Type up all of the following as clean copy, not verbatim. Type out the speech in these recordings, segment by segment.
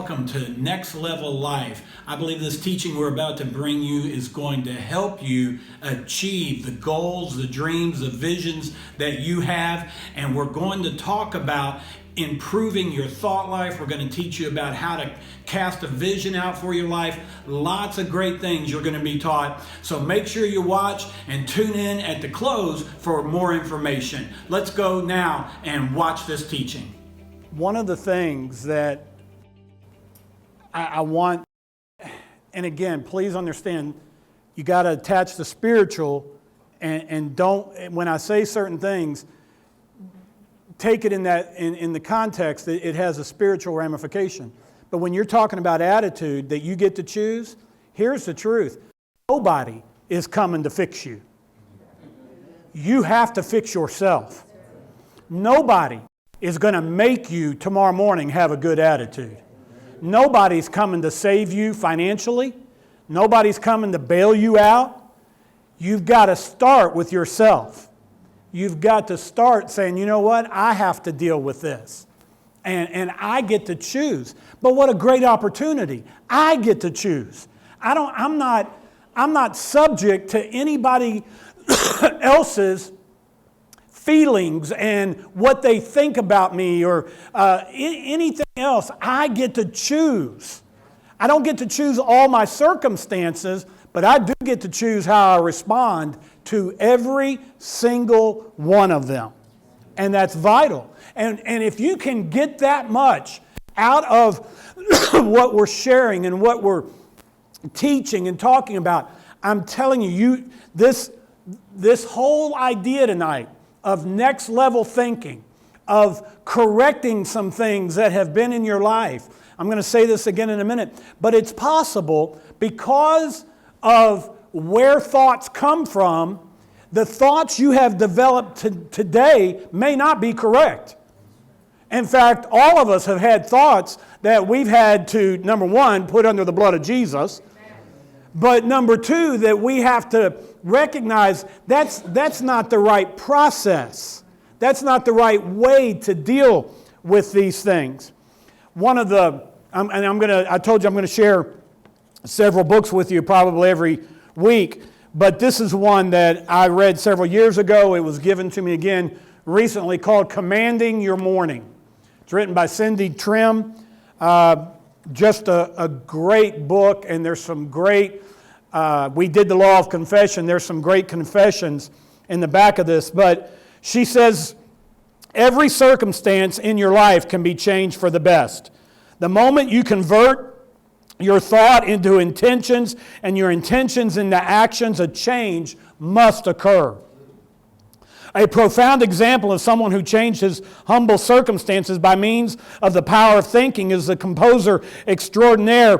welcome to Next Level Life. I believe this teaching we're about to bring you is going to help you achieve the goals, the dreams, the visions that you have. And we're going to talk about improving your thought life. We're going to teach you about how to cast a vision out for your life. Lots of great things you're going to be taught. So make sure you watch and tune in at the close for more information. Let's go now and watch this teaching. One of the things that I want, and again, please understand, you got to attach the spiritual and don't, when I say certain things, take it in the context that it has a spiritual ramification. But when you're talking about attitude that you get to choose, here's the truth. Nobody is coming to fix you. You have to fix yourself. Nobody is going to make you tomorrow morning have a good attitude. Nobody's coming to save you financially. Nobody's coming to bail you out. You've got to start with yourself. You've got to start saying, you know what, I have to deal with this. And I get to choose. But what a great opportunity. I get to choose. I'm not subject to anybody else's feelings and what they think about me or anything else. I get to choose. I don't get to choose all my circumstances, but I do get to choose how I respond to every single one of them. And that's vital. And if you can get that much out of what we're sharing and what we're teaching and talking about, I'm telling you, this whole idea tonight of next level thinking, of correcting some things that have been in your life. I'm going to say this again in a minute, but it's possible because of where thoughts come from. The thoughts you have developed today may not be correct. In fact, all of us have had thoughts that we've had to, number one, put under the blood of Jesus. But number two, that we have to recognize that's not the right process. That's not the right way to deal with these things. One of the, I told you I'm going to share several books with you probably every week, but this is one that I read several years ago. It was given to me again recently, called Commanding Your Morning. It's written by Cindy Trim. Just a great book, and there's some great, we did the law of confession. There's some great confessions in the back of this, but she says, every circumstance in your life can be changed for the best. The moment you convert your thought into intentions and your intentions into actions, a change must occur. A profound example of someone who changed his humble circumstances by means of the power of thinking is the composer extraordinaire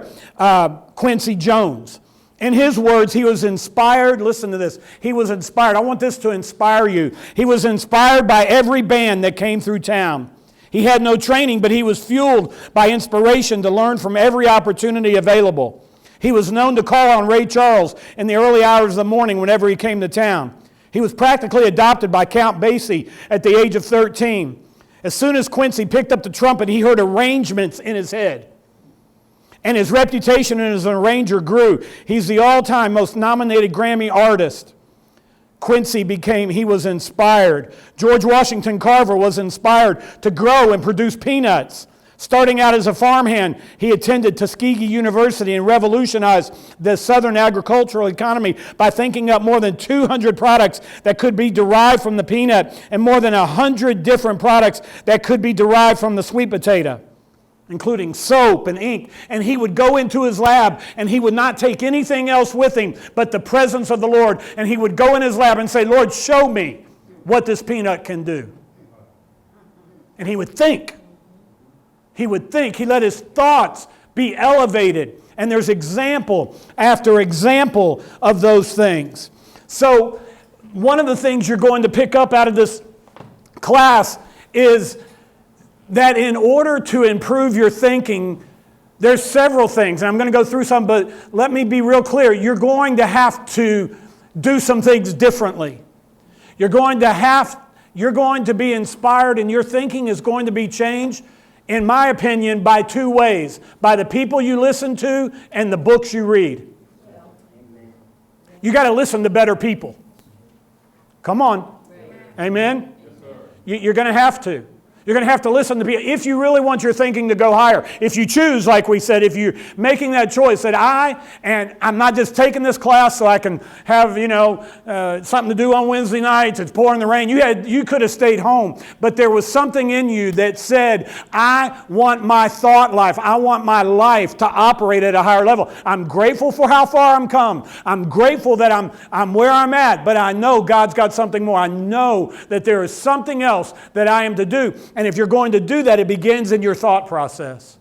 Quincy Jones. In his words, he was inspired. Listen to this. He was inspired. I want this to inspire you. He was inspired by every band that came through town. He had no training, but he was fueled by inspiration to learn from every opportunity available. He was known to call on Ray Charles in the early hours of the morning whenever he came to town. He was practically adopted by Count Basie at the age of 13. As soon as Quincy picked up the trumpet, he heard arrangements in his head. And his reputation as an arranger grew. He's the all-time most nominated Grammy artist. He was inspired. George Washington Carver was inspired to grow and produce peanuts. Starting out as a farmhand, he attended Tuskegee University and revolutionized the southern agricultural economy by thinking up more than 200 products that could be derived from the peanut and more than 100 different products that could be derived from the sweet potato, including soap and ink. And he would go into his lab and he would not take anything else with him but the presence of the Lord. And he would go in his lab and say, Lord, show me what this peanut can do. And he would think. He would think. He let his thoughts be elevated. And there's example after example of those things. So one of the things you're going to pick up out of this class is that in order to improve your thinking, there's several things. And I'm going to go through some, but let me be real clear. You're going to have to do some things differently. You're going to be inspired and your thinking is going to be changed in my opinion, by two ways. By the people you listen to and the books you read. You got to listen to better people. Come on. Amen? You're going to have to. You're going to have to listen to people. If you really want your thinking to go higher, if you choose, like we said, if you're making that choice that I'm not just taking this class so I can have, something to do on Wednesday nights, it's pouring the rain. You could have stayed home. But there was something in you that said, I want my thought life. I want my life to operate at a higher level. I'm grateful for how far I'm come. I'm grateful that I'm where I'm at. But I know God's got something more. I know that there is something else that I am to do. And if you're going to do that, it begins in your thought process.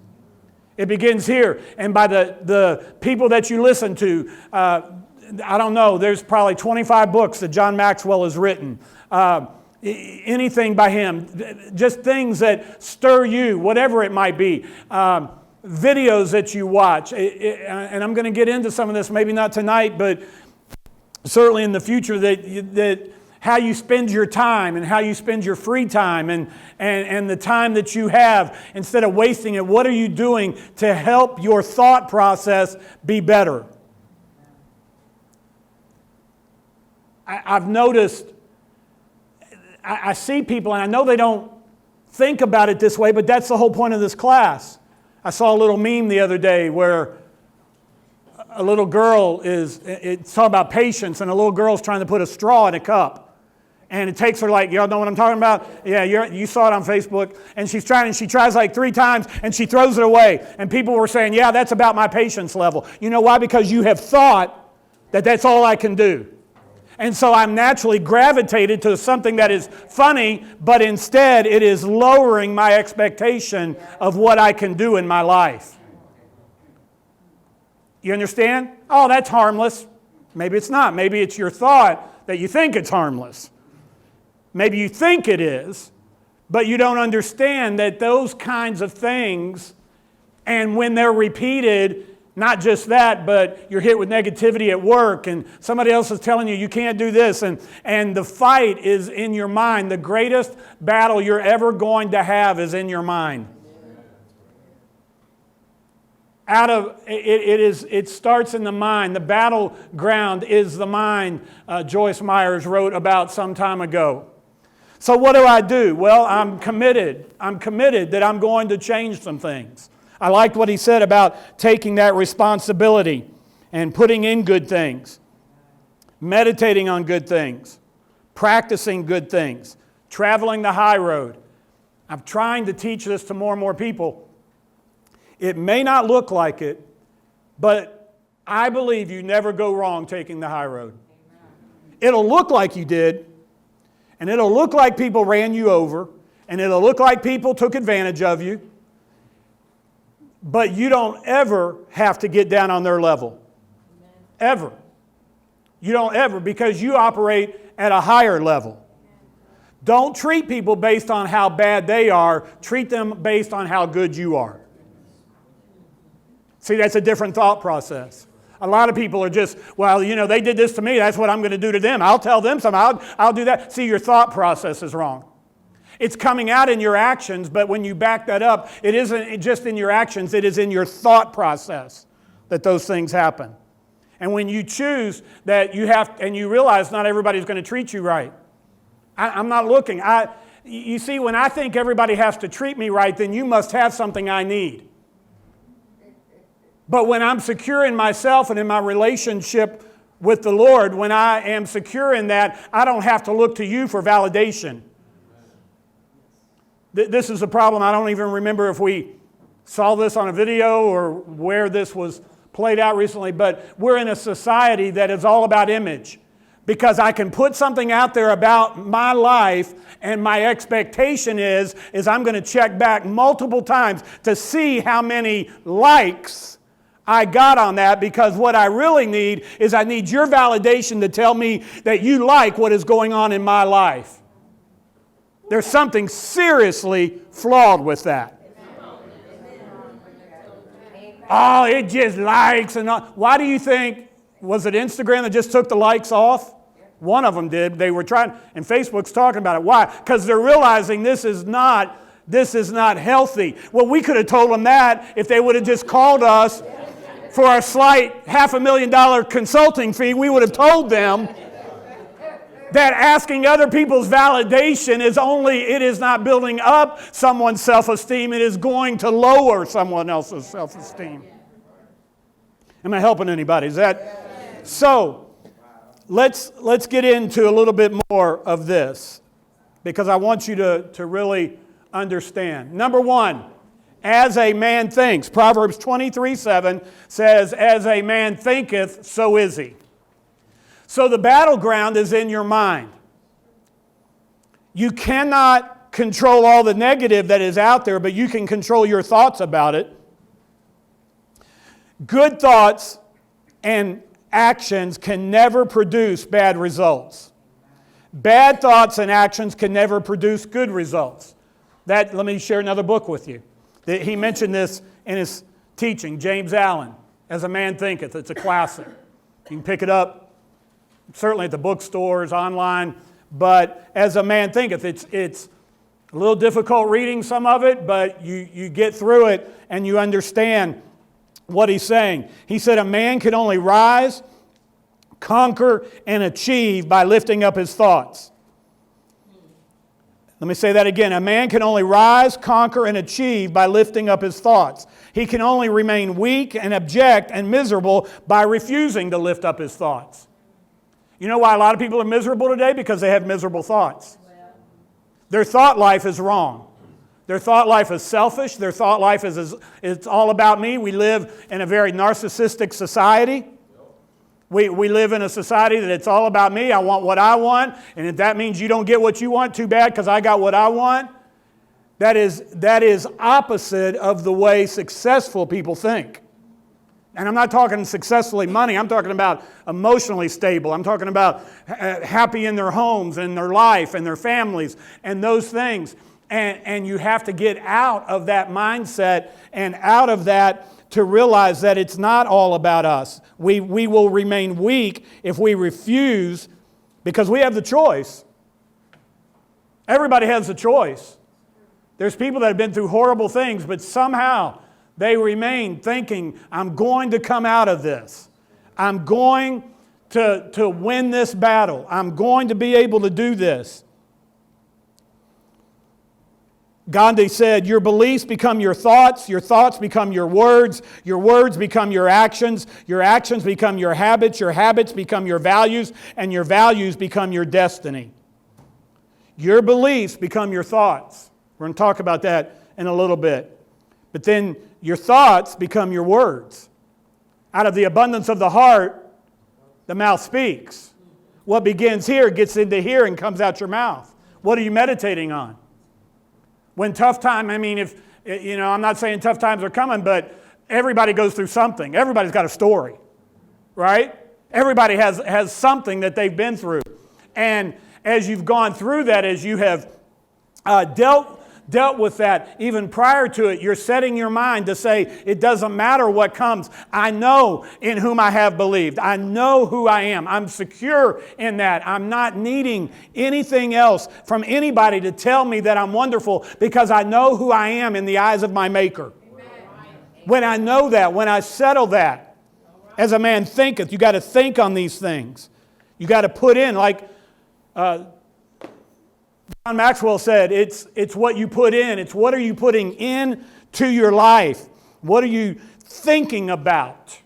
It begins here. And by the people that you listen to, I don't know, there's probably 25 books that John Maxwell has written. Anything by him. Just things that stir you, whatever it might be. Videos that you watch. And I'm going to get into some of this, maybe not tonight, but certainly in the future, that how you spend your time and how you spend your free time and the time that you have, instead of wasting it, what are you doing to help your thought process be better? I've noticed, I see people, and I know they don't think about it this way, but that's the whole point of this class. I saw a little meme the other day where a little girl it's talking about patience, and a little girl's trying to put a straw in a cup. And it takes her y'all know what I'm talking about? Yeah, you saw it on Facebook. And she tries like 3 times, and she throws it away. And people were saying, yeah, that's about my patience level. You know why? Because you have thought that that's all I can do. And so I'm naturally gravitated to something that is funny, but instead it is lowering my expectation of what I can do in my life. You understand? Oh, that's harmless. Maybe it's not. Maybe it's your thought that you think it's harmless. Maybe you think it is, but you don't understand that those kinds of things, and when they're repeated, not just that, but you're hit with negativity at work, and somebody else is telling you can't do this, and the fight is in your mind. The greatest battle you're ever going to have is in your mind. It starts in the mind. The battleground is the mind, Joyce Myers wrote about some time ago. So what do? Well, I'm committed. I'm committed that I'm going to change some things. I liked what he said about taking that responsibility and putting in good things, meditating on good things, practicing good things, traveling the high road. I'm trying to teach this to more and more people. It may not look like it, but I believe you never go wrong taking the high road. It'll look like you did, and it'll look like people ran you over, and it'll look like people took advantage of you, but you don't ever have to get down on their level. Ever. You don't ever, because you operate at a higher level. Don't treat people based on how bad they are. Treat them based on how good you are. See, that's a different thought process. A lot of people are just, they did this to me, that's what I'm going to do to them. I'll tell them something, I'll do that. See, your thought process is wrong. It's coming out in your actions, but when you back that up, it isn't just in your actions, it is in your thought process that those things happen. And when you choose that and you realize not everybody's going to treat you right. I'm not looking. You see, when I think everybody has to treat me right, then you must have something I need. But when I'm secure in myself and in my relationship with the Lord, when I am secure in that, I don't have to look to you for validation. This is a problem. I don't even remember if we saw this on a video or where this was played out recently, but we're in a society that is all about image. Because I can put something out there about my life, and my expectation is I'm going to check back multiple times to see how many likes I got on that, because what I really need is I need your validation to tell me that you like what is going on in my life. There's something seriously flawed with that. Oh, it just likes and all. Why do you think, was it Instagram that just took the likes off? One of them did. They were trying, and Facebook's talking about it. Why? Because they're realizing this is not This is not healthy. Well, we could have told them that if they would have just called us for our slight $500,000 consulting fee. We would have told them that asking other people's validation it is not building up someone's self-esteem. It is going to lower someone else's self-esteem. Am I helping anybody? Is that so? Let's get into a little bit more of this, because I want you to really understand. Number one, as a man thinks. Proverbs 23:7 says, as a man thinketh, so is he. So the battleground is in your mind. You cannot control all the negative that is out there, but you can control your thoughts about it. Good thoughts and actions can never produce bad results. Bad thoughts and actions can never produce good results. Let me share another book with you. He mentioned this in his teaching, James Allen, As a Man Thinketh. It's a classic. You can pick it up, certainly at the bookstores, online. But As a Man Thinketh, it's a little difficult reading some of it, but you get through it and you understand what he's saying. He said a man can only rise, conquer, and achieve by lifting up his thoughts. Let me say that again. A man can only rise, conquer, and achieve by lifting up his thoughts. He can only remain weak and abject and miserable by refusing to lift up his thoughts. You know why a lot of people are miserable today? Because they have miserable thoughts. Their thought life is wrong. Their thought life is selfish. Their thought life is it's all about me. We live in a very narcissistic society. We live in a society that it's all about me. I want what I want. And if that means you don't get what you want, too bad, because I got what I want. That is opposite of the way successful people think. And I'm not talking successfully money. I'm talking about emotionally stable. I'm talking about happy in their homes and their life and their families and those things. And you have to get out of that mindset and out of that to realize that it's not all about us. We will remain weak if we refuse, because we have the choice. Everybody has the choice. There's people that have been through horrible things, but somehow they remain thinking, I'm going to come out of this. I'm going to win this battle. I'm going to be able to do this. Gandhi said, your beliefs become your thoughts become your words become your actions become your habits become your values, and your values become your destiny. Your beliefs become your thoughts. We're going to talk about that in a little bit. But then your thoughts become your words. Out of the abundance of the heart, the mouth speaks. What begins here gets into here and comes out your mouth. What are you meditating on? When tough time, I'm not saying tough times are coming, but everybody goes through something. Everybody's got a story, right? Everybody has something that they've been through. And as you've gone through that, as you have dealt with that, even prior to it, you're setting your mind to say, it doesn't matter what comes. I know in whom I have believed. I know who I am. I'm secure in that. I'm not needing anything else from anybody to tell me that I'm wonderful, because I know who I am in the eyes of my Maker. Amen. When I know that, when I settle that, as a man thinketh, you got to think on these things. You got to put in, like John Maxwell said, it's what you put in. It's what are you putting in to your life? What are you thinking about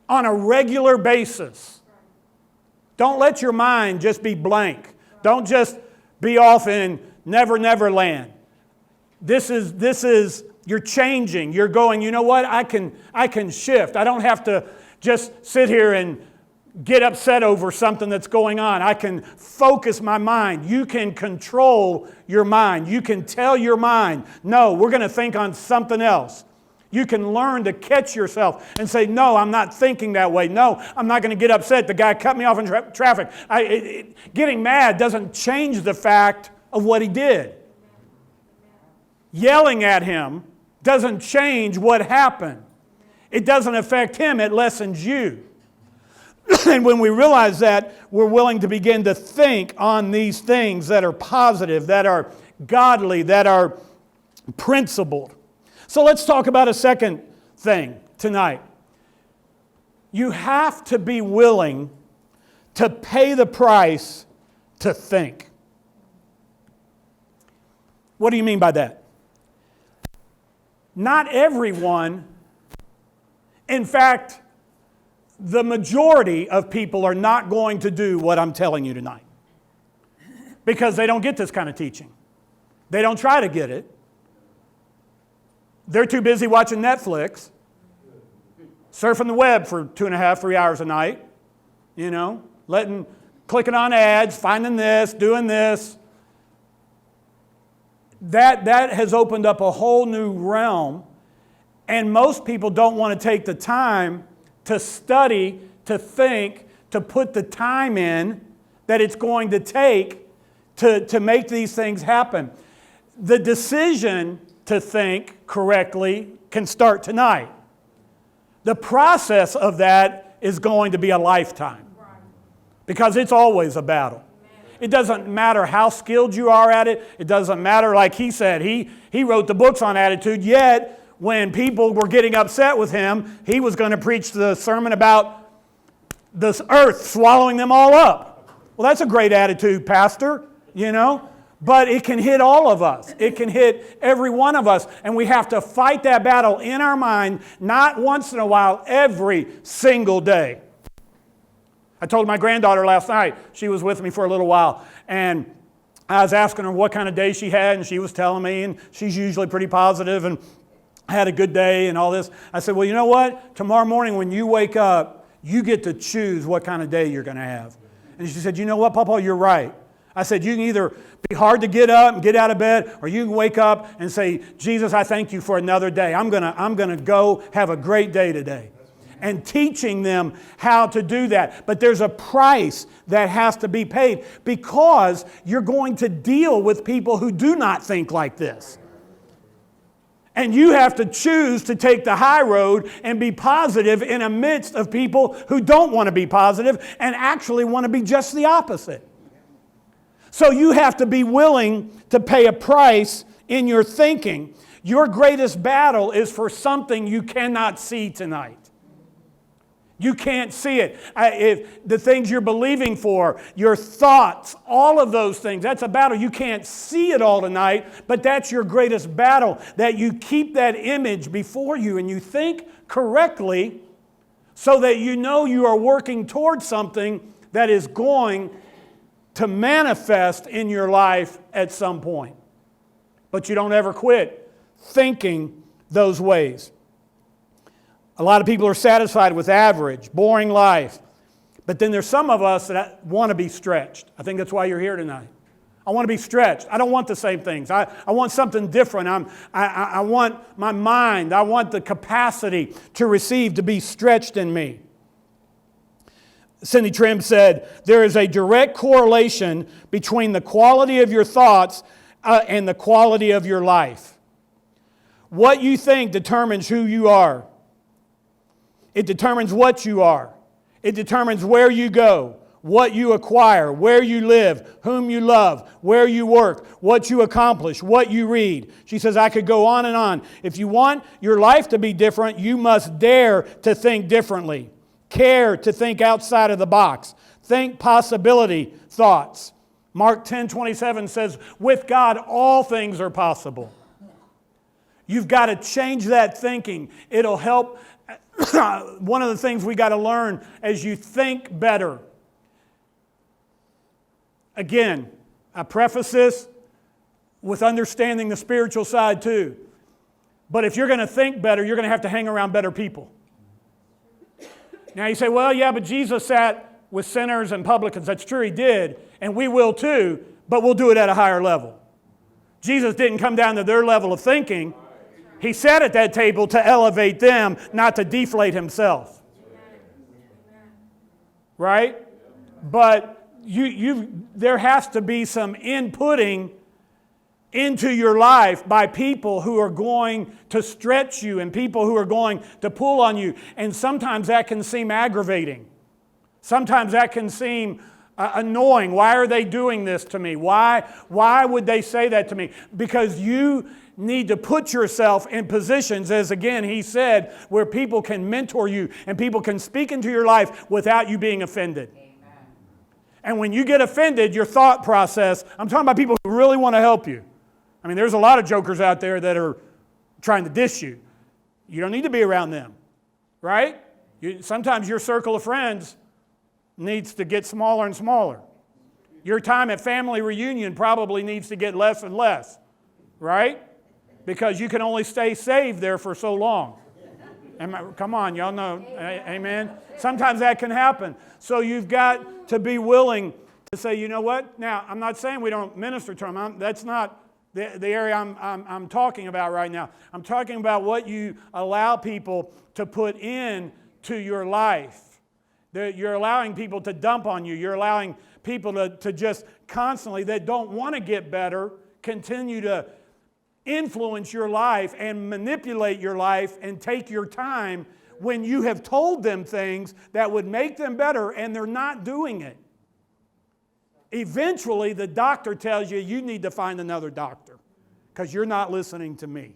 on a regular basis? Don't let your mind just be blank. Don't just be off in never land. This is you're changing. You're going, you know what? I can shift. I don't have to just sit here and get upset over something that's going on. I can focus my mind. You can control your mind. You can tell your mind, no, we're going to think on something else. You can learn to catch yourself and say, no, I'm not thinking that way. No, I'm not going to get upset. The guy cut me off in traffic. Getting mad doesn't change the fact of what he did. Yelling at him doesn't change what happened. It doesn't affect him. It lessens you. And when we realize that, we're willing to begin to think on these things that are positive, that are godly, that are principled. So let's talk about a second thing tonight. You have to be willing to pay the price to think. What do you mean by that? Not everyone, in fact, the majority of people are not going to do what I'm telling you tonight because they don't get this kind of teaching. They don't try to get it. They're too busy watching Netflix, surfing the web for 2.5, 3 hours a night, clicking on ads, finding this, doing this. That has opened up a whole new realm, and most people don't want to take the time to study, to think, to put the time in that it's going to take to make these things happen. The decision to think correctly can start tonight. The process of that is going to be a lifetime because it's always a battle. It doesn't matter how skilled you are at it. It doesn't matter, like he said, he wrote the books on attitude, yet when people were getting upset with him, he was going to preach the sermon about this earth swallowing them all up. Well, that's a great attitude, Pastor, But it can hit all of us. It can hit every one of us. And we have to fight that battle in our mind, not once in a while, every single day. I told my granddaughter last night, she was with me for a little while, and I was asking her what kind of day she had, and she was telling me, and she's usually pretty positive, and had a good day and all this. I said, well, you know what? Tomorrow morning when you wake up, you get to choose what kind of day you're going to have. And she said, you know what, Papa, you're right. I said, you can either be hard to get up and get out of bed, or you can wake up and say, Jesus, I thank you for another day. I'm gonna go have a great day today. And teaching them how to do that. But there's a price that has to be paid because you're going to deal with people who do not think like this. And you have to choose to take the high road and be positive in the midst of people who don't want to be positive and actually want to be just the opposite. So you have to be willing to pay a price in your thinking. Your greatest battle is for something you cannot see tonight. You can't see it. If the things you're believing for, your thoughts, all of those things, that's a battle. You can't see it all tonight, but that's your greatest battle, that you keep that image before you and you think correctly so that you know you are working towards something that is going to manifest in your life at some point. But you don't ever quit thinking those ways. A lot of people are satisfied with average, boring life. But then there's some of us that want to be stretched. I think that's why you're here tonight. I want to be stretched. I don't want the same things. I want something different. I want my mind. I want the capacity to receive to be stretched in me. Cindy Trim said, there is a direct correlation between the quality of your thoughts and the quality of your life. What you think determines who you are. It determines what you are. It determines where you go, what you acquire, where you live, whom you love, where you work, what you accomplish, what you read. She says, I could go on and on. If you want your life to be different, you must dare to think differently. Care to think outside of the box. Think possibility thoughts. Mark 10:27 says, with God all things are possible. You've got to change that thinking. It'll help. One of the things we got to learn as you think better. Again, I preface this with understanding the spiritual side too. But if you're going to think better, you're going to have to hang around better people. Now you say, well, yeah, but Jesus sat with sinners and publicans. That's true, He did. And we will too, but we'll do it at a higher level. Jesus didn't come down to their level of thinking. He sat at that table to elevate them, not to deflate Himself. Right? But there has to be some inputting into your life by people who are going to stretch you and people who are going to pull on you. And sometimes that can seem aggravating. Sometimes that can seem annoying. Why are they doing this to me? Why would they say that to me? Because you need to put yourself in positions, as again he said, where people can mentor you and people can speak into your life without you being offended. Amen. And when you get offended, your thought process, I'm talking about people who really want to help you. I mean, there's a lot of jokers out there that are trying to diss you. You don't need to be around them, right? Sometimes your circle of friends needs to get smaller and smaller. Your time at family reunion probably needs to get less and less, right? Because you can only stay saved there for so long. Come on, y'all know, amen? Sometimes that can happen. So you've got to be willing to say, you know what? Now, I'm not saying we don't minister to them. That's not the area I'm talking about right now. I'm talking about what you allow people to put in to your life. You're allowing people to dump on you. You're allowing people to just constantly, that don't want to get better, continue to influence your life and manipulate your life and take your time when you have told them things that would make them better and they're not doing it. Eventually, the doctor tells you, you need to find another doctor because you're not listening to me,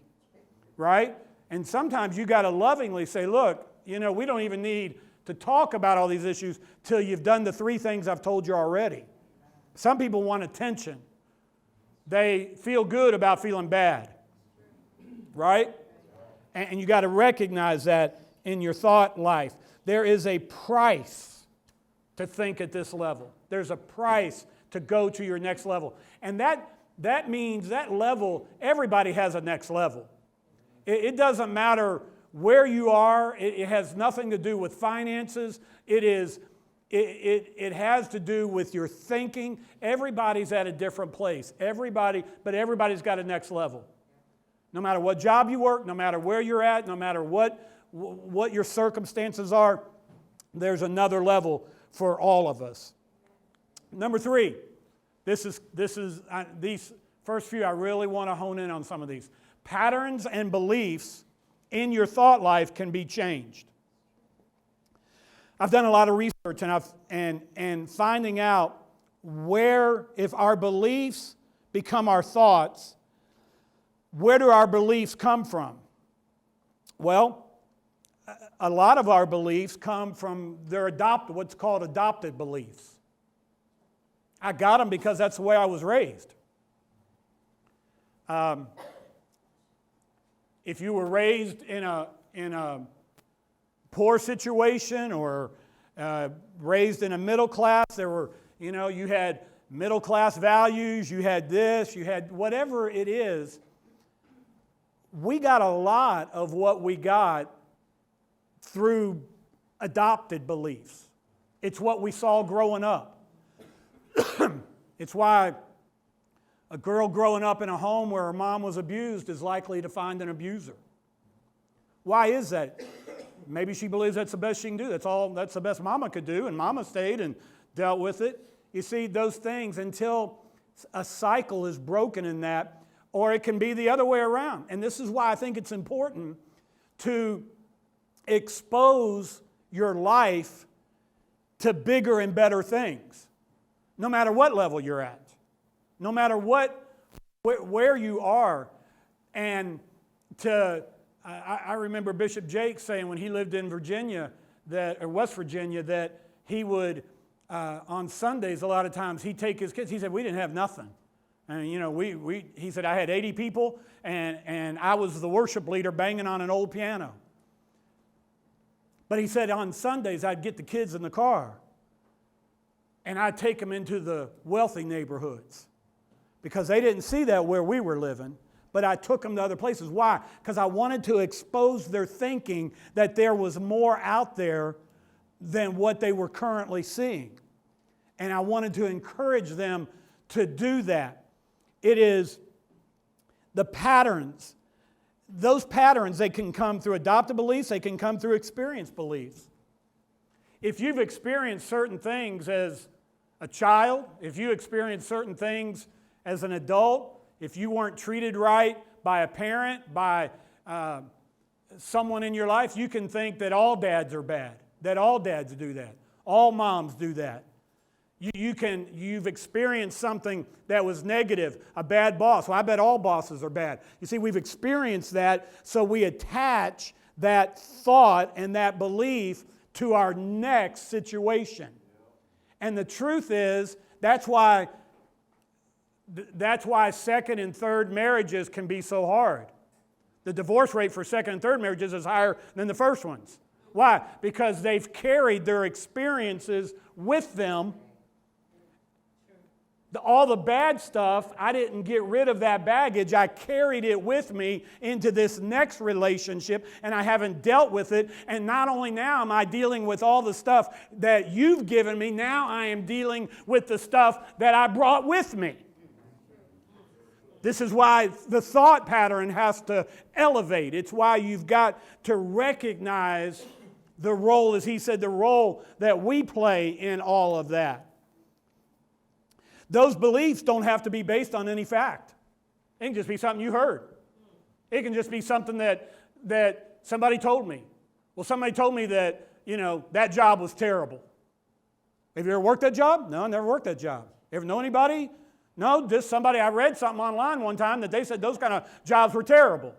right? And sometimes you got to lovingly say, look, we don't even need to talk about all these issues till you've done the 3 things I've told you already. Some people want attention. They feel good about feeling bad, right? And you got to recognize that in your thought life. There is a price to think at this level. There's a price to go to your next level. And that means that level, everybody has a next level. It doesn't matter where you are. It has nothing to do with finances. It has to do with your thinking. Everybody's at a different place. But everybody's got a next level. No matter what job you work, no matter where you're at, no matter what your circumstances are, there's another level for all of us. Number 3, these first few, I really want to hone in on some of these. Patterns and beliefs in your thought life can be changed. I've done a lot of research and finding out where, if our beliefs become our thoughts, where do our beliefs come from? Well, a lot of our beliefs come from what's called adopted beliefs. I got them because that's the way I was raised. If you were raised in a poor situation or raised in a middle class, you had middle class values, you had this, you had whatever it is. We got a lot of what we got through adopted beliefs. It's what we saw growing up. It's why a girl growing up in a home where her mom was abused is likely to find an abuser. Why is that? Maybe she believes that's the best she can do. That's the best mama could do, and mama stayed and dealt with it. You see, those things, until a cycle is broken in that, or it can be the other way around. And this is why I think it's important to expose your life to bigger and better things, no matter what level you're at, no matter where you are. And I remember Bishop Jake saying when he lived in Virginia, or West Virginia, that he would, on Sundays, a lot of times, he'd take his kids. He said, we didn't have nothing. And, he said, I had 80 people, and I was the worship leader banging on an old piano. But he said, on Sundays, I'd get the kids in the car, and I'd take them into the wealthy neighborhoods, because they didn't see that where we were living. But I took them to other places. Why? Because I wanted to expose their thinking that there was more out there than what they were currently seeing. And I wanted to encourage them to do that. It is the patterns. Those patterns, they can come through adopted beliefs, they can come through experienced beliefs. If you've experienced certain things as a child, if you experienced certain things as an adult, if you weren't treated right by a parent, by someone in your life, you can think that all dads are bad, that all dads do that, all moms do that. You've experienced something that was negative, a bad boss. Well, I bet all bosses are bad. You see, we've experienced that, so we attach that thought and that belief to our next situation. And the truth is, that's why second and third marriages can be so hard. The divorce rate for second and third marriages is higher than the first ones. Why? Because they've carried their experiences with them. All the bad stuff, I didn't get rid of that baggage. I carried it with me into this next relationship, and I haven't dealt with it. And not only now am I dealing with all the stuff that you've given me, now I am dealing with the stuff that I brought with me. This is why the thought pattern has to elevate. It's why you've got to recognize the role, as he said, the role that we play in all of that. Those beliefs don't have to be based on any fact. It can just be something you heard. It can just be something that somebody told me. Well, somebody told me that, that job was terrible. Have you ever worked that job? No, I never worked that job. Ever know anybody? No, just somebody, I read something online one time that they said those kind of jobs were terrible.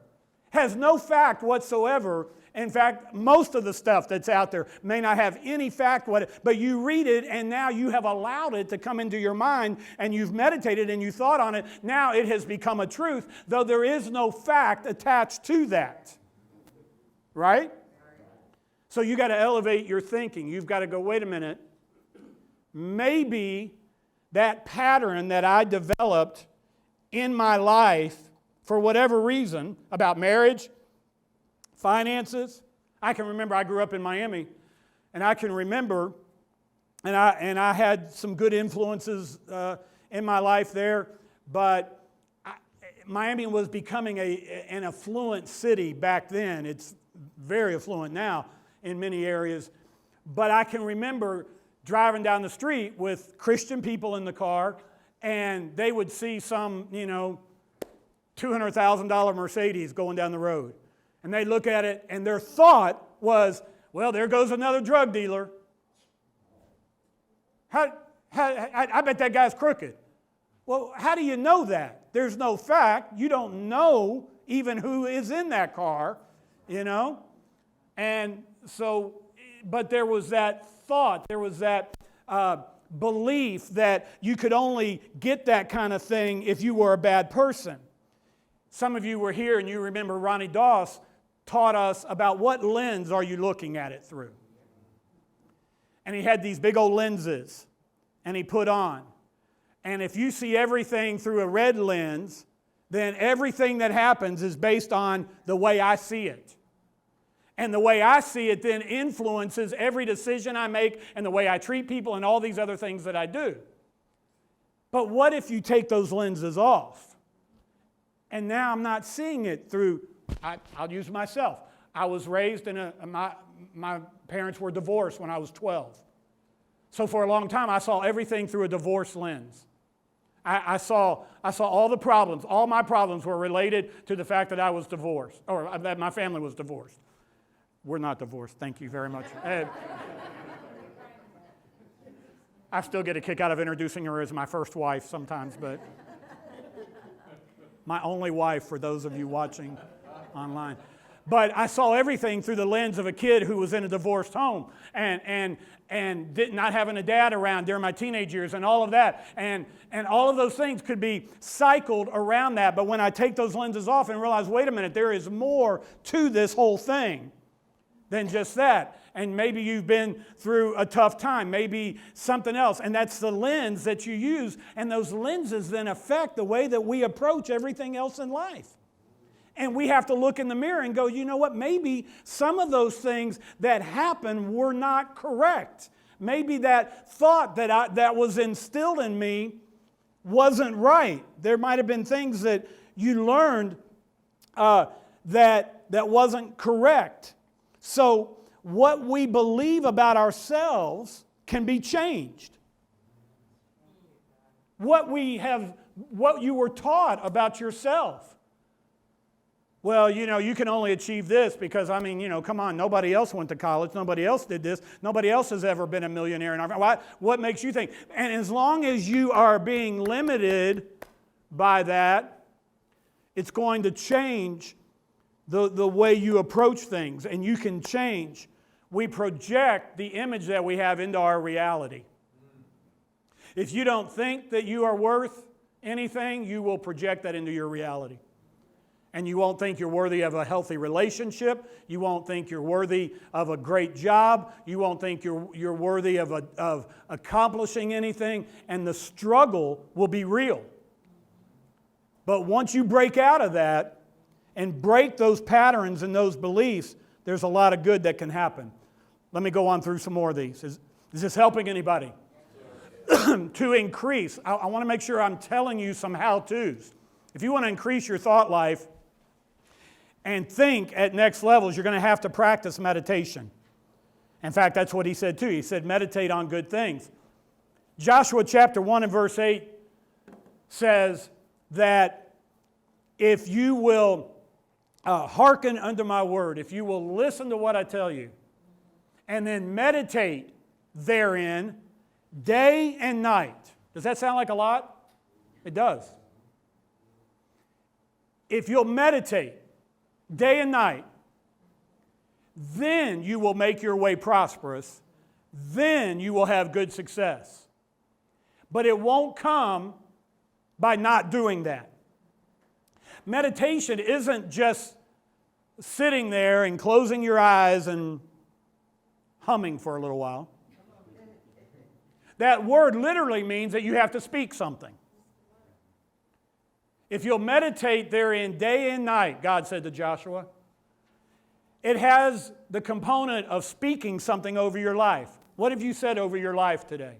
Has no fact whatsoever. In fact, most of the stuff that's out there may not have any fact, but you read it and now you have allowed it to come into your mind and you've meditated and you thought on it. Now it has become a truth, though there is no fact attached to that. Right? So you got to elevate your thinking. You've got to go, wait a minute, maybe that pattern that I developed in my life for whatever reason about marriage, finances. I can remember I grew up in Miami, and I can remember, and I had some good influences in my life there, but Miami was becoming an affluent city back then. It's very affluent now in many areas, but I can remember driving down the street with Christian people in the car, and they would see some, $200,000 Mercedes going down the road. And they look at it, and their thought was, well, there goes another drug dealer. I bet that guy's crooked. Well, how do you know that? There's no fact. You don't know even who is in that car, And so, but there was that thought, there was that belief that you could only get that kind of thing if you were a bad person. Some of you were here and you remember Ronnie Doss taught us about what lens are you looking at it through. And he had these big old lenses and he put on. And if you see everything through a red lens, then everything that happens is based on the way I see it. And the way I see it then influences every decision I make and the way I treat people and all these other things that I do. But what if you take those lenses off? And now I'm not seeing it through, I'll use myself. I was raised in my parents were divorced when I was 12. So for a long time I saw everything through a divorce lens. I saw all the problems. All my problems were related to the fact that I was divorced, or that my family was divorced. We're not divorced, thank you very much. I still get a kick out of introducing her as my first wife sometimes, but my only wife for those of you watching online. But I saw everything through the lens of a kid who was in a divorced home and not having a dad around during my teenage years and all of that. And all of those things could be cycled around that. But when I take those lenses off and realize, wait a minute, there is more to this whole thing than just that. And maybe you've been through a tough time, maybe something else. And that's the lens that you use. And those lenses then affect the way that we approach everything else in life. And we have to look in the mirror and go, you know what, maybe some of those things that happened were not correct. Maybe that thought that was instilled in me wasn't right. There might have been things that you learned that wasn't correct. So what we believe about ourselves can be changed. What you were taught about yourself. well, you can only achieve this because, come on, nobody else went to college. Nobody else did this. Nobody else has ever been a millionaire in our family. What makes you think? And as long as you are being limited by that, it's going to change the way you approach things, and you can change. We project the image that we have into our reality. If you don't think that you are worth anything, you will project that into your reality. And you won't think you're worthy of a healthy relationship. You won't think you're worthy of a great job. You won't think you're worthy of accomplishing anything. And the struggle will be real. But once you break out of that and break those patterns and those beliefs, there's a lot of good that can happen. Let me go on through some more of these. Is this helping anybody? To increase. I want to make sure I'm telling you some how-tos. If you want to increase your thought life and think at next levels, you're going to have to practice meditation. In fact, that's what he said too. He said, meditate on good things. Joshua chapter 1 and verse 8 says that if you will hearken unto my word, if you will listen to what I tell you, and then meditate therein day and night. Does that sound like a lot? It does. If you'll meditate day and night, then you will make your way prosperous. Then you will have good success. But it won't come by not doing that. Meditation isn't just sitting there and closing your eyes and humming for a little while. That word literally means that you have to speak something. If you'll meditate therein day and night, God said to Joshua, it has the component of speaking something over your life. What have you said over your life today?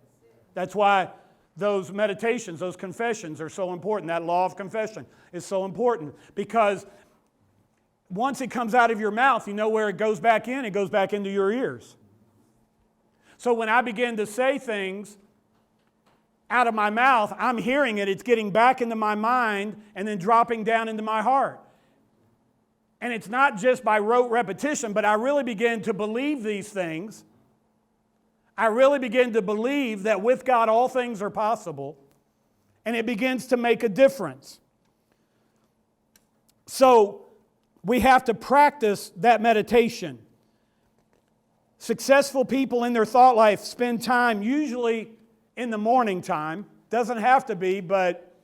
That's why those meditations, those confessions are so important. That law of confession is so important because once it comes out of your mouth, you know where it goes back in. It goes back into your ears. So when I begin to say things out of my mouth, I'm hearing it. It's getting back into my mind and then dropping down into my heart. And it's not just by rote repetition, but I really begin to believe these things. I really begin to believe that with God all things are possible, and it begins to make a difference. So we have to practice that meditation. Successful people in their thought life spend time usually in the morning time. Doesn't have to be, but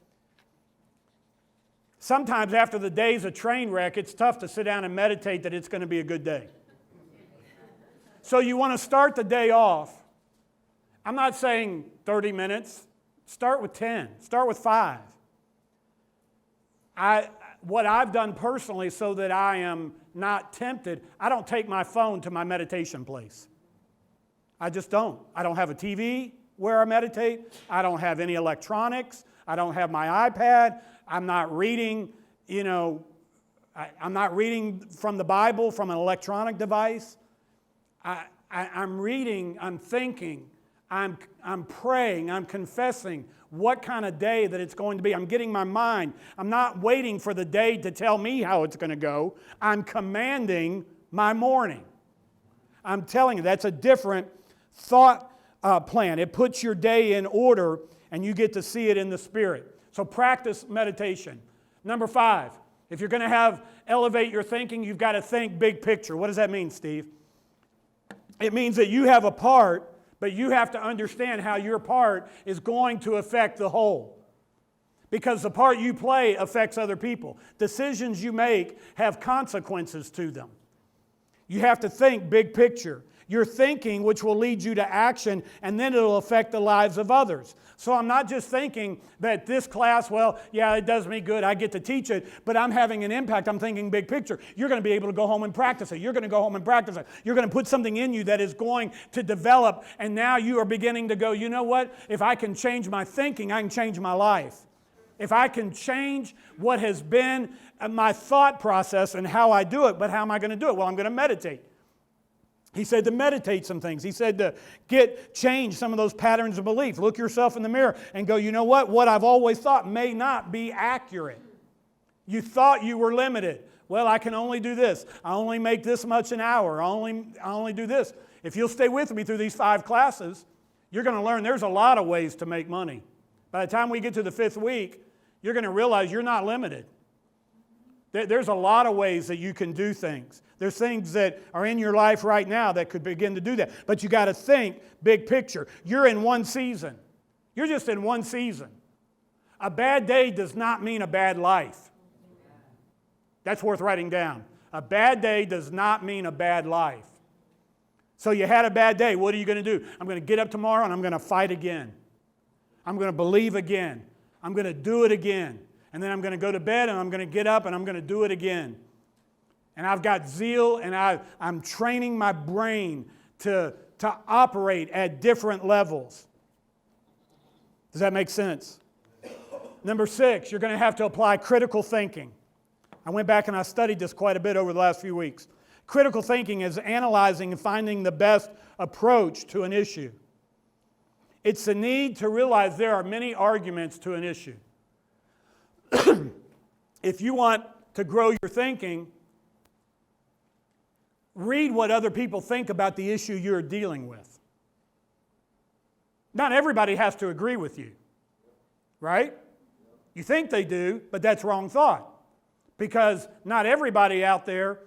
sometimes after the day's a train wreck, it's tough to sit down and meditate that it's going to be a good day. So you want to start the day off. I'm not saying 30 minutes. Start with 10. Start with 5. What I've done personally so that I am not tempted, I don't take my phone to my meditation place. I just don't. I don't have a TV where I meditate. I don't have any electronics. I don't have my iPad. I'm not reading, I'm not reading from the Bible from an electronic device. I'm reading, I'm thinking, I'm praying, I'm confessing what kind of day that it's going to be. I'm getting my mind. I'm not waiting for the day to tell me how it's going to go. I'm commanding my morning. I'm telling you, that's a different thought plan. It puts your day in order and you get to see it in the Spirit. So practice meditation. Number 5, if you're going to elevate your thinking, you've got to think big picture. What does that mean, Steve? It means that you have a part, but you have to understand how your part is going to affect the whole. Because the part you play affects other people. Decisions you make have consequences to them. You have to think big picture. Your thinking, which will lead you to action, and then it'll affect the lives of others. So I'm not just thinking that this class, well, yeah, it does me good, I get to teach it, but I'm having an impact. I'm thinking big picture. You're going to be able to go home and practice it. You're going to go home and practice it. You're going to put something in you that is going to develop, and now you are beginning to go, you know what? If I can change my thinking, I can change my life. If I can change what has been my thought process and how I do it, but how am I going to do it? Well, I'm going to meditate. He said to meditate some things. He said to change some of those patterns of belief. Look yourself in the mirror and go, you know what? What I've always thought may not be accurate. You thought you were limited. Well, I can only do this. I only make this much an hour. I only do this. If you'll stay with me through these 5 classes, you're going to learn there's a lot of ways to make money. By the time we get to the 5th week, you're going to realize you're not limited. There's a lot of ways that you can do things. There's things that are in your life right now that could begin to do that. But you got to think big picture. You're in one season. You're just in one season. A bad day does not mean a bad life. That's worth writing down. A bad day does not mean a bad life. So you had a bad day. What are you going to do? I'm going to get up tomorrow and I'm going to fight again. I'm going to believe again. I'm going to do it again. And then I'm going to go to bed and I'm going to get up and I'm going to do it again. And I've got zeal and I'm training my brain to operate at different levels. Does that make sense? Number 6, you're going to have to apply critical thinking. I went back and I studied this quite a bit over the last few weeks. Critical thinking is analyzing and finding the best approach to an issue. It's the need to realize there are many arguments to an issue. If you want to grow your thinking, read what other people think about the issue you're dealing with. Not everybody has to agree with you, right? You think they do, but that's wrong thought. Because not everybody out there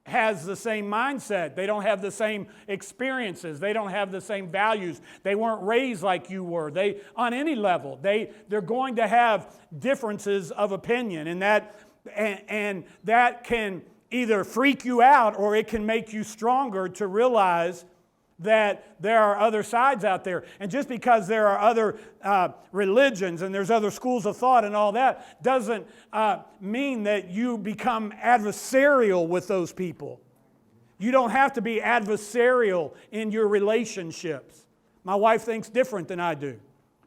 has the same mindset. They don't have the same experiences. They don't have the same values. They weren't raised like you were. On any level, they're going to have differences of opinion, and that can either freak you out or it can make you stronger to realize that there are other sides out there. And just because there are other religions and there's other schools of thought and all that doesn't mean that you become adversarial with those people. You don't have to be adversarial in your relationships. My wife thinks different than I do.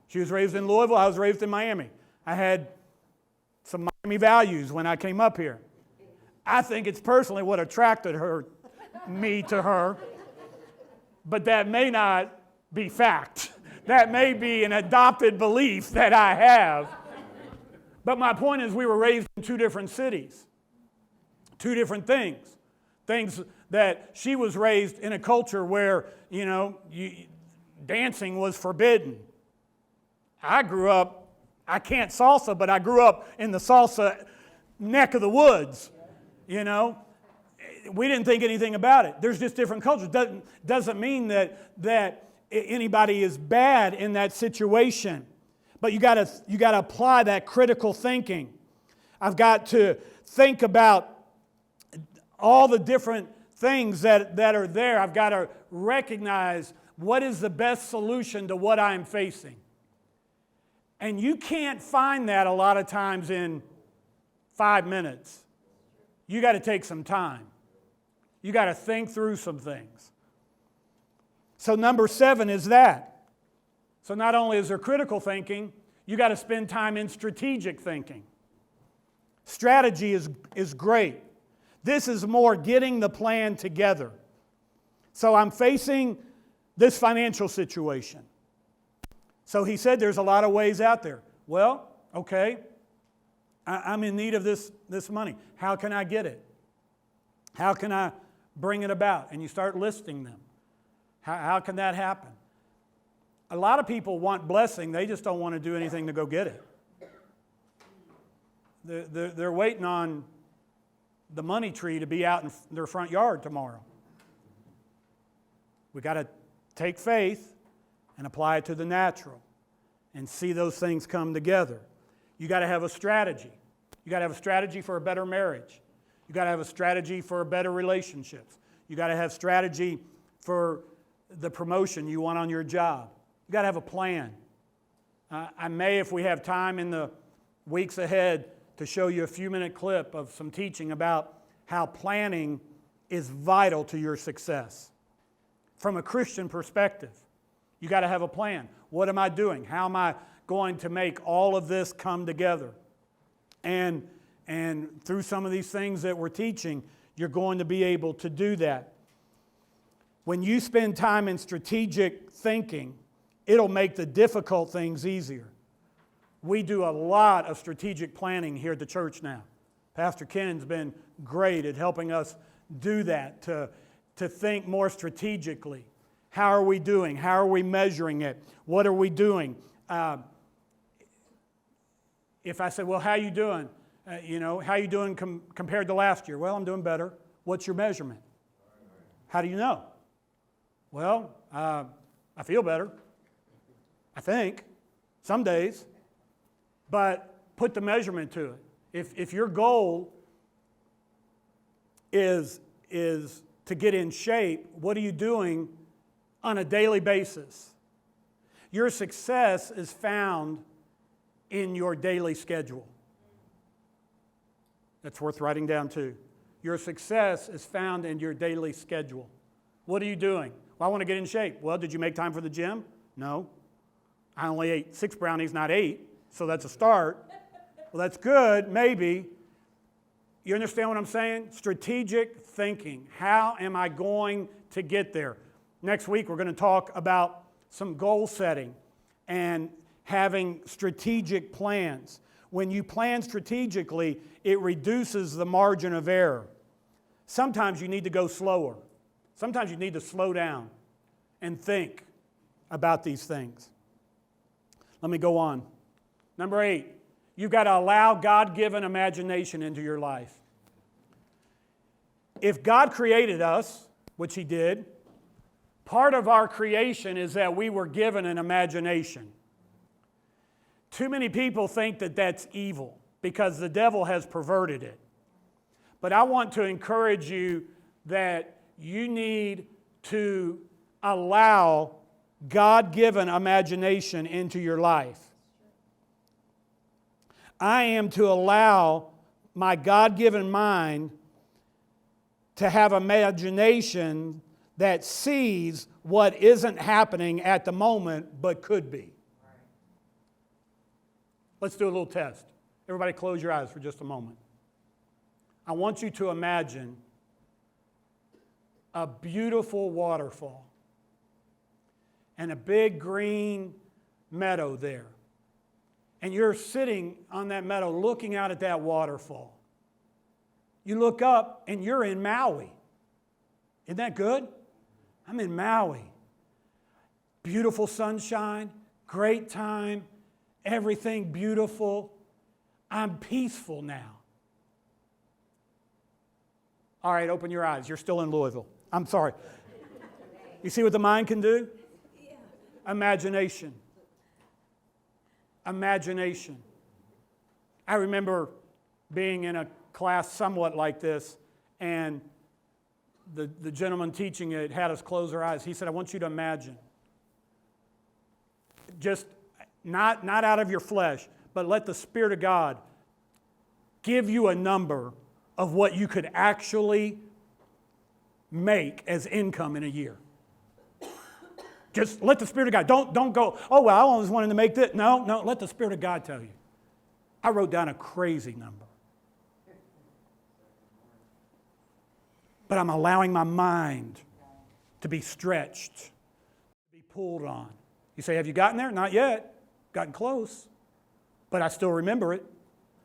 She was raised in Louisville. I was raised in Miami. I had some Miami values when I came up here. I think it's personally what attracted me to her. But that may not be fact. That may be an adopted belief that I have. But my point is we were raised in 2 different cities. 2 different things. Things that she was raised in a culture where, dancing was forbidden. I grew up, I can't salsa, but I grew up in the salsa neck of the woods, We didn't think anything about it. There's just different cultures. Doesn't mean that anybody is bad in that situation. But you got to apply that critical thinking. I've got to think about all the different things that are there. I've got to recognize what is the best solution to what I'm facing. And you can't find that a lot of times in 5 minutes. You got to take some time. You got to think through some things. So number 7 is that. So not only is there critical thinking, you got to spend time in strategic thinking. Strategy is great. This is more getting the plan together. So I'm facing this financial situation. So he said there's a lot of ways out there. Well, okay, I'm in need of this money. How can I get it? How can I bring it about? And you start listing them. How can that happen? A lot of people want blessing. They just don't want to do anything to go get it. They're waiting on the money tree to be out in their front yard tomorrow. We got to take faith and apply it to the natural and see those things come together. You got to have a strategy. You got to have a strategy for a better marriage. You got to have a strategy for better relationships. You got to have strategy for the promotion you want on your job. You got to have a plan. I may, if we have time in the weeks ahead, to show you a few-minute clip of some teaching about how planning is vital to your success. From a Christian perspective, you got to have a plan. What am I doing? How am I going to make all of this come together? And through some of these things that we're teaching, you're going to be able to do that. When you spend time in strategic thinking, it'll make the difficult things easier. We do a lot of strategic planning here at the church now. Pastor Ken's been great at helping us do that, to think more strategically. How are we doing? How are we measuring it? What are we doing? If I say, well, how are you doing? How are you doing compared to last year? Well, I'm doing better. What's your measurement? How do you know? Well, I feel better. I think. Some days. But put the measurement to it. If your goal is to get in shape, what are you doing on a daily basis? Your success is found in your daily schedule. That's worth writing down too. Your success is found in your daily schedule. What are you doing? Well, I want to get in shape. Well, did you make time for the gym? No. I only ate 6 brownies, not 8, so that's a start. Well, that's good, maybe. You understand what I'm saying? Strategic thinking. How am I going to get there? Next week, we're going to talk about some goal setting and having strategic plans. When you plan strategically, it reduces the margin of error. Sometimes you need to go slower. Sometimes you need to slow down and think about these things. Let me go on. Number 8, you've got to allow God-given imagination into your life. If God created us, which He did, part of our creation is that we were given an imagination. Too many people think that that's evil because the devil has perverted it. But I want to encourage you that you need to allow God-given imagination into your life. I am to allow my God-given mind to have imagination that sees what isn't happening at the moment but could be. Let's do a little test. Everybody close your eyes for just a moment. I want you to imagine a beautiful waterfall and a big green meadow there. And you're sitting on that meadow looking out at that waterfall. You look up and you're in Maui. Isn't that good? I'm in Maui. Beautiful sunshine, great time, everything beautiful. I'm peaceful now. All right, open your eyes. You're still in Louisville. I'm sorry. You see what the mind can do? Imagination. Imagination. I remember being in a class somewhat like this, and the gentleman teaching it had us close our eyes. He said, I want you to imagine. Just not out of your flesh, but let the Spirit of God give you a number of what you could actually make as income in a year. Just let the Spirit of God, don't go, oh, well, I always wanted to make this. No, let the Spirit of God tell you. I wrote down a crazy number. But I'm allowing my mind to be stretched, to be pulled on. You say, have you gotten there? Not yet. Gotten close. But I still remember it.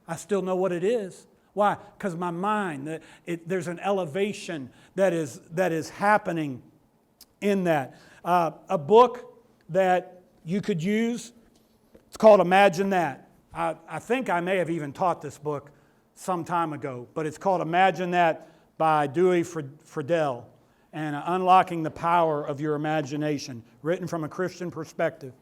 I still know what it is. Why? Because my mind, there's an elevation that is happening in that. A book that you could use, it's called Imagine That. I think I may have even taught this book some time ago, but it's called Imagine That by Dewey Friedel, and Unlocking the Power of Your Imagination, written from a Christian perspective.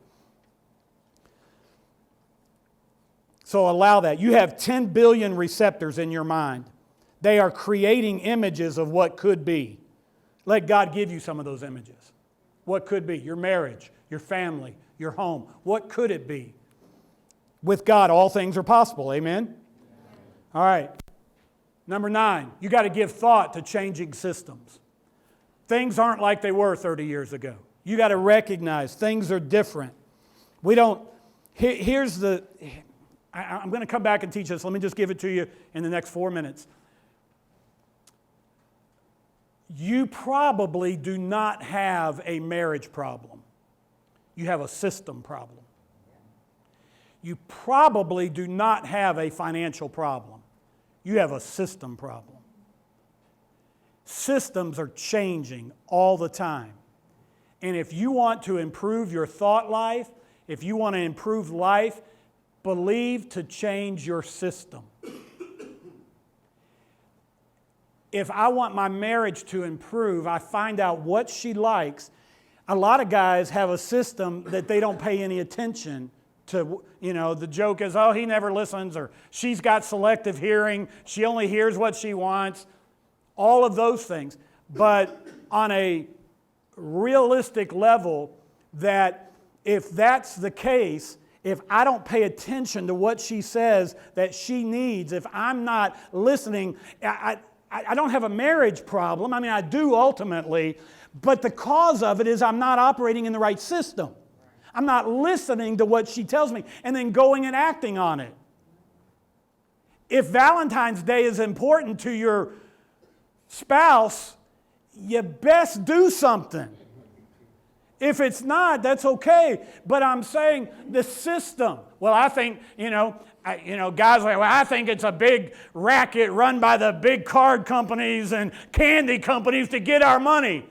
So allow that. You have 10 billion receptors in your mind. They are creating images of what could be. Let God give you some of those images. What could be? Your marriage, your family, your home. What could it be? With God, all things are possible. Amen? All right. Number 9, you got to give thought to changing systems. Things aren't like they were 30 years ago. You got to recognize things are different. We don't, I'm going to come back and teach this. Let me just give it to you in the next 4 minutes. You probably do not have a marriage problem. You have a system problem. You probably do not have a financial problem. You have a system problem. Systems are changing all the time. And if you want to improve your thought life, if you want to improve life, believe to change your system. If I want my marriage to improve, I find out what she likes. A lot of guys have a system that they don't pay any attention to. You know, the joke is, oh, he never listens, or she's got selective hearing, she only hears what she wants, all of those things. But on a realistic level, that if that's the case, if I don't pay attention to what she says that she needs, if I'm not listening, I don't have a marriage problem. I mean, I do ultimately, but the cause of it is I'm not operating in the right system. I'm not listening to what she tells me and then going and acting on it. If Valentine's Day is important to your spouse, you best do something. If it's not, that's okay. But I'm saying the system. Well, I think, guys are like, well, I think it's a big racket run by the big card companies and candy companies to get our money.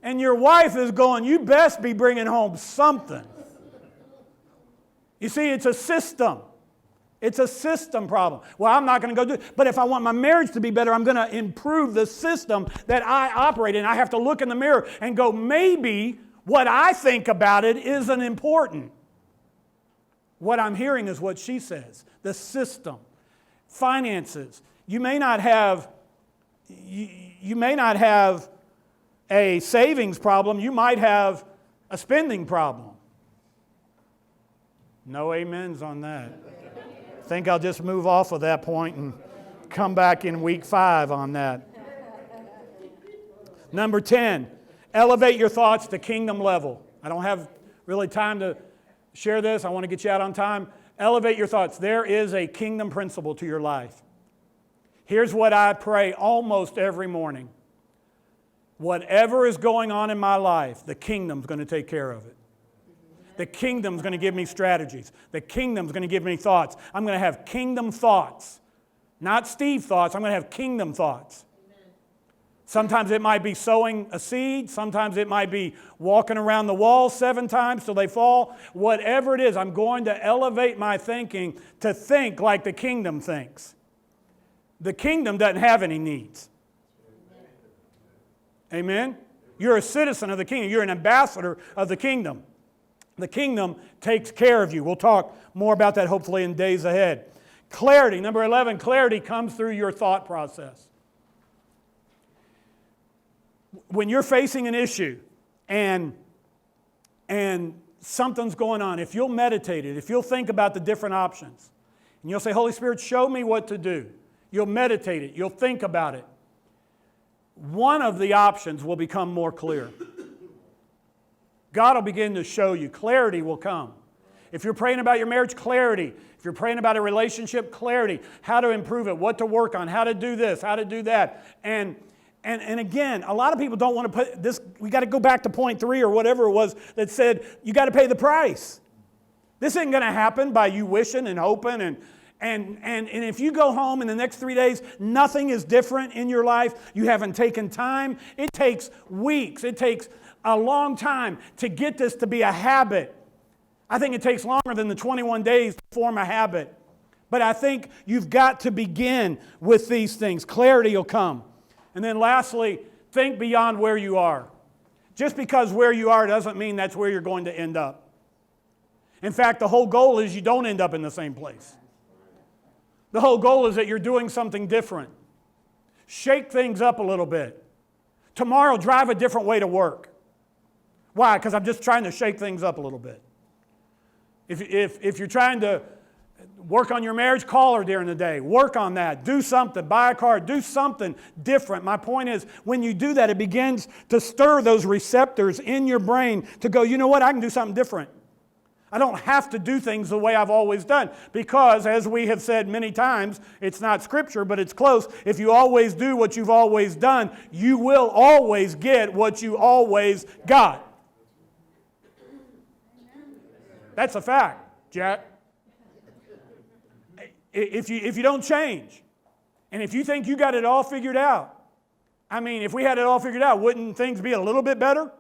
And your wife is going, you best be bringing home something. You see, it's a system. It's a system problem. Well, I'm not going to go do it. But if I want my marriage to be better, I'm going to improve the system that I operate in. I have to look in the mirror and go, maybe what I think about it isn't important. What I'm hearing is what she says. The system. Finances. You may not have a savings problem. You might have a spending problem. No amens on that. I think I'll just move off of that point and come back in week 5 on that. Number 10, elevate your thoughts to kingdom level. I don't have really time to share this. I want to get you out on time. Elevate your thoughts. There is a kingdom principle to your life. Here's what I pray almost every morning. Whatever is going on in my life, the kingdom's going to take care of it. The kingdom's going to give me strategies. The kingdom's going to give me thoughts. I'm going to have kingdom thoughts. Not Steve thoughts. I'm going to have kingdom thoughts. Sometimes it might be sowing a seed. Sometimes it might be walking around the wall 7 times till they fall. Whatever it is, I'm going to elevate my thinking to think like the kingdom thinks. The kingdom doesn't have any needs. Amen? You're a citizen of the kingdom. You're an ambassador of the kingdom. The kingdom takes care of you. We'll talk more about that hopefully in days ahead. Clarity. Number 11, clarity comes through your thought process. When you're facing an issue and something's going on, if you'll meditate it, if you'll think about the different options, and you'll say, Holy Spirit, show me what to do. You'll meditate it. You'll think about it. One of the options will become more clear. God will begin to show you. Clarity will come. If you're praying about your marriage, clarity. If you're praying about a relationship, clarity. How to improve it, what to work on, how to do this, how to do that. And again, a lot of people don't want to put this, we got to go back to point 3 or whatever it was that said, you got to pay the price. This isn't going to happen by you wishing and hoping and if you go home in the next 3 days, nothing is different in your life, you haven't taken time, it takes weeks, it takes a long time to get this to be a habit. I think it takes longer than the 21 days to form a habit. But I think you've got to begin with these things. Clarity will come. And then lastly, think beyond where you are. Just because where you are doesn't mean that's where you're going to end up. In fact, the whole goal is you don't end up in the same place. The whole goal is that you're doing something different. Shake things up a little bit. Tomorrow, drive a different way to work. Why? Because I'm just trying to shake things up a little bit. If you're trying to work on your marriage, call her during the day. Work on that. Do something. Buy a car. Do something different. My point is, when you do that, it begins to stir those receptors in your brain to go, you know what? I can do something different. I don't have to do things the way I've always done. Because, as we have said many times, it's not scripture, but it's close. If you always do what you've always done, you will always get what you always got. That's a fact, Jack. If you don't change, And if you think you got it all figured out, I mean, if we had it all figured out, wouldn't things be a little bit better?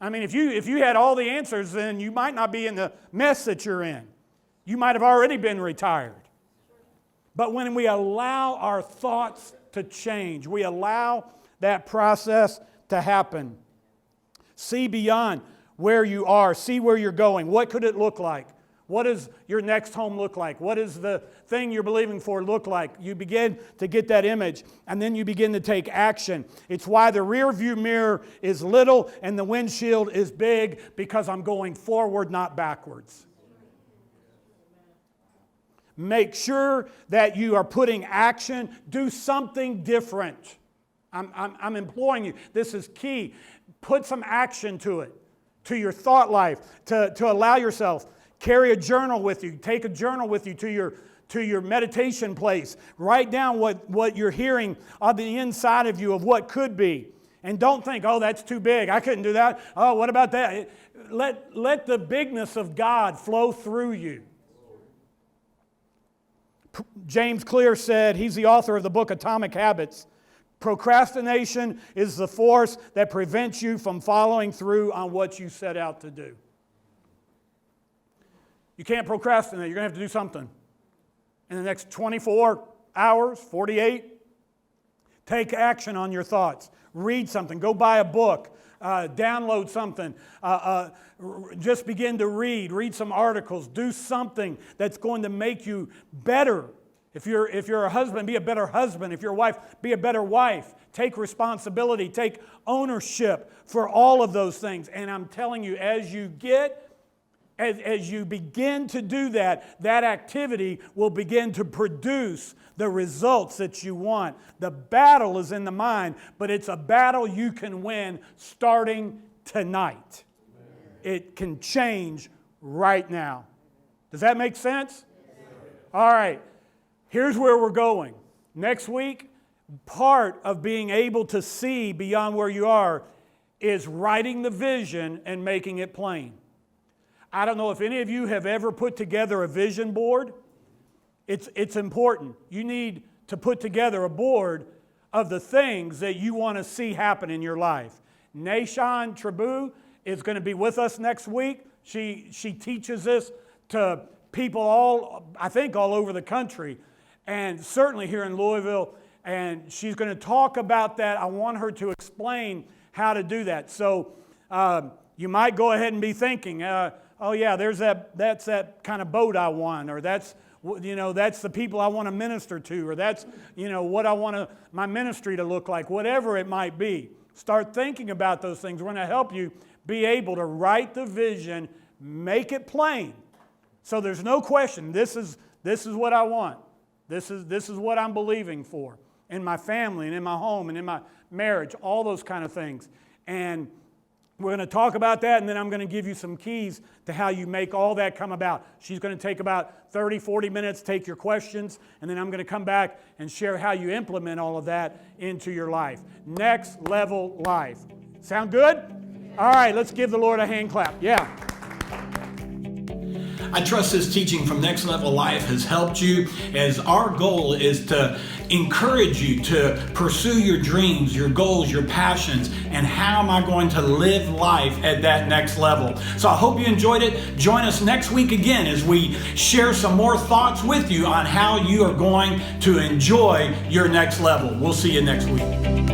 I mean, if you had all the answers, then you might not be in the mess that you're in. You might have already been retired. But when we allow our thoughts to change, we allow that process to happen. See beyond where you are. See where you're going. What could it look like? What does your next home look like? What does the thing you're believing for look like? You begin to get that image, and then you begin to take action. It's why the rear view mirror is little and the windshield is big, because I'm going forward, not backwards. Make sure that you are putting action. Do something different. I'm imploring you. This is key. Put some action to it, to your thought life, to allow yourself. Carry a journal with you. Take a journal with you to your meditation place. Write down what you're hearing on the inside of you of what could be. And don't think, oh, that's too big. I couldn't do that. Oh, what about that? Let the bigness of God flow through you. James Clear said, he's the author of the book Atomic Habits, procrastination is the force that prevents you from following through on what you set out to do. You can't procrastinate. You're going to have to do something. In the next 24 hours, 48, take action on your thoughts. Read something. Go buy a book. Download something. Just begin to read. Read some articles. Do something that's going to make you better. If you're a husband, be a better husband. If you're a wife, be a better wife. Take responsibility. Take ownership for all of those things. And I'm telling you, as you begin to do that, that activity will begin to produce the results that you want. The battle is in the mind, but it's a battle you can win starting tonight. It can change right now. Does that make sense? All right. Here's where we're going. Next week, part of being able to see beyond where you are is writing the vision and making it plain. I don't know if any of you have ever put together a vision board. It's important. You need to put together a board of the things that you want to see happen in your life. Nashon Trabu is going to be with us next week. She teaches this to people all over the country, and certainly here in Louisville. And she's going to talk about that. I want her to explain how to do that. So you might go ahead and be thinking, oh yeah, that's that kind of boat I want, or that's the people I want to minister to, or that's what I want my ministry to look like, whatever it might be. Start thinking about those things. We're going to help you be able to write the vision, make it plain, so there's no question. This is what I want. This is what I'm believing for in my family and in my home and in my marriage, all those kind of things. And we're going to talk about that, and then I'm going to give you some keys to how you make all that come about. She's going to take about 30, 40 minutes, take your questions, and then I'm going to come back and share how you implement all of that into your life. Next level life. Sound good? All right, let's give the Lord a hand clap. Yeah. I trust this teaching from Next Level Life has helped you, as our goal is to encourage you to pursue your dreams, your goals, your passions, and how am I going to live life at that next level. So I hope you enjoyed it. Join us next week again as we share some more thoughts with you on how you are going to enjoy your next level. We'll see you next week.